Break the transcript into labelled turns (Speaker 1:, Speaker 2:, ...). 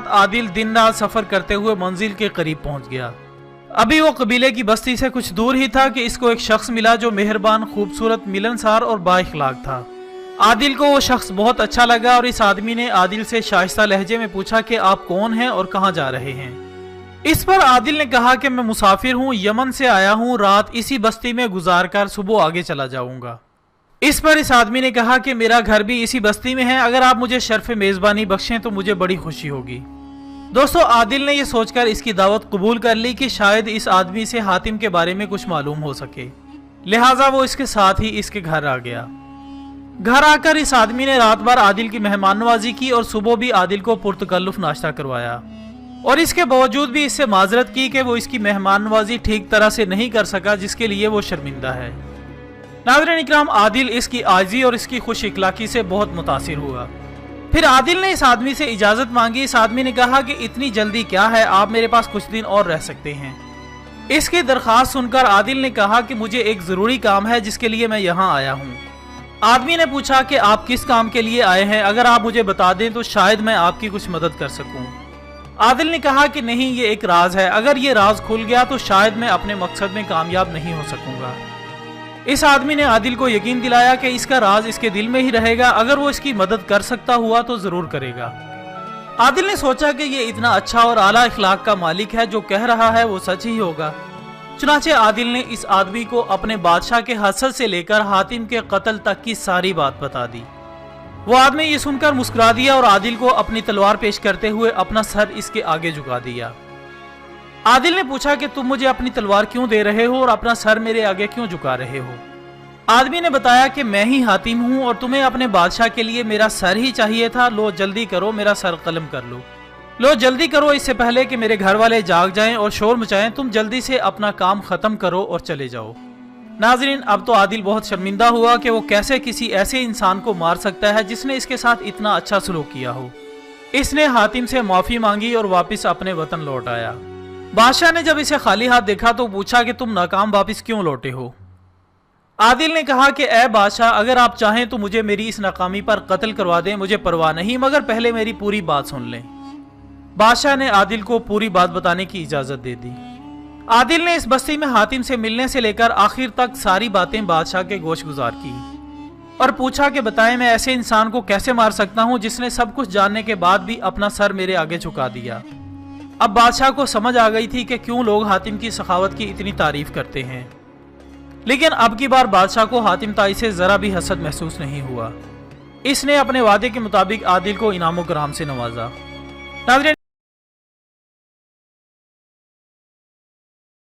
Speaker 1: आदिल दिन रात सफर करते हुए मंजिल के करीब पहुंच गया। अभी वो कबीले की बस्ती से कुछ दूर ही था कि इसको एक शख्स मिला जो मेहरबान, खूबसूरत, मिलनसार और बाइखलाक था। आदिल को वो शख्स बहुत अच्छा लगा और इस आदमी ने आदिल से शाइस्ता लहजे में पूछा कि आप कौन हैं और कहाँ जा रहे हैं। इस पर आदिल ने कहा कि मैं मुसाफिर हूँ, यमन से आया हूँ, रात इसी बस्ती में गुजारकर सुबह आगे चला जाऊंगा। इस पर इस आदमी ने कहा कि मेरा घर भी इसी बस्ती में है, अगर आप मुझे शर्फ मेजबानी बख्शें तो मुझे बड़ी खुशी होगी। दोस्तों, आदिल ने यह सोचकर इसकी दावत कबूल कर ली कि शायद इस आदमी से हातिम के बारे में कुछ मालूम हो सके, लिहाजा वो इसके साथ ही इसके घर आ गया। घर आकर इस आदमी ने रात भर आदिल की मेहमान नवाजी की और सुबह भी आदिल को पुरतकल्लुफ नाश्ता करवाया और इसके बावजूद भी इससे माजरत की कि वो इसकी मेहमान नवाजी ठीक तरह से नहीं कर सका, जिसके लिए वो शर्मिंदा है। नाज़रीन इकराम, आदिल इसकी आजी और इसकी खुश इखलाकी से बहुत मुतासिर हुआ। फिर आदिल ने इस आदमी से इजाजत मांगी। इस आदमी ने कहा कि इतनी जल्दी क्या है, आप मेरे पास कुछ दिन और रह सकते हैं। इसकी दरख्वास्त सुनकर आदिल ने कहा कि मुझे एक जरूरी काम है जिसके लिए मैं यहाँ आया हूँ। आदमी ने पूछा कि आप किस काम के लिए आए हैं, अगर आप मुझे बता दें तो शायद मैं आपकी कुछ मदद कर सकूं। आदिल ने कहा कि नहीं, ये एक राज है, अगर ये राज खुल गया तो शायद मैं अपने मकसद में कामयाब नहीं हो सकूंगा। इस आदमी ने आदिल को यकीन दिलाया कि इसका राज इसके दिल में ही रहेगा, अगर वो इसकी मदद कर सकता हुआ तो जरूर करेगा। आदिल ने सोचा कि ये इतना अच्छा और आला इखलाक का मालिक है, जो कह रहा है वो सच ही होगा। चुनाचे आदिल ने इस आदमी को अपने बादशाह के हसद से लेकर हातिम के कत्ल तक की सारी बात बता दी। वो आदमी ये सुनकर मुस्कुरा दिया और आदिल को अपनी तलवार पेश करते हुए अपना सर इसके आगे झुका दिया। आदिल ने पूछा कि तुम मुझे अपनी तलवार क्यों दे रहे हो और अपना सर मेरे आगे क्यों झुका रहे हो। आदमी ने बताया कि मैं ही हातिम हूँ और तुम्हें अपने बादशाह के लिए मेरा सर ही चाहिए था। लो जल्दी करो, मेरा सर कलम कर लो। लो जल्दी करो, इससे पहले कि मेरे घर वाले जाग जाएं और शोर मचाएं। तुम जल्दी से अपना काम खत्म करो और चले जाओ। नाजरीन, अब तो आदिल बहुत शर्मिंदा हुआ कि वो कैसे किसी ऐसे इंसान को मार सकता है जिसने इसके साथ इतना अच्छा सलूक किया हो। इसने हातिम से माफी मांगी और वापस अपने वतन लौट आया। बादशाह ने जब इसे खाली हाथ देखा तो पूछा कि तुम नाकाम वापस क्यों लौटे हो। आदिल ने कहा कि ए बादशाह, अगर आप चाहें तो मुझे मेरी इस नाकामी पर कत्ल करवा दें, मुझे परवाह नहीं, मगर पहले मेरी पूरी बात सुन लें। बादशाह ने आदिल को पूरी बात बताने की इजाजत दे दी। आदिल ने इस बस्ती में हातिम से मिलने से लेकर आखिर तक सारी बातें बादशाह के गोश गुजार की और पूछा कि बताएं, मैं ऐसे इंसान को कैसे मार सकता हूं जिसने सब कुछ जानने के बाद भी अपना सर मेरे आगे झुका दिया। अब बादशाह को समझ आ गई थी कि क्यों लोग हातिम की सखावत की इतनी तारीफ करते हैं, लेकिन अब की बार बादशाह को हातिम ताई से जरा भी हसद महसूस नहीं हुआ। इसने अपने वादे के मुताबिक आदिल को इनामो कराम से नवाजा। नाज़रीन,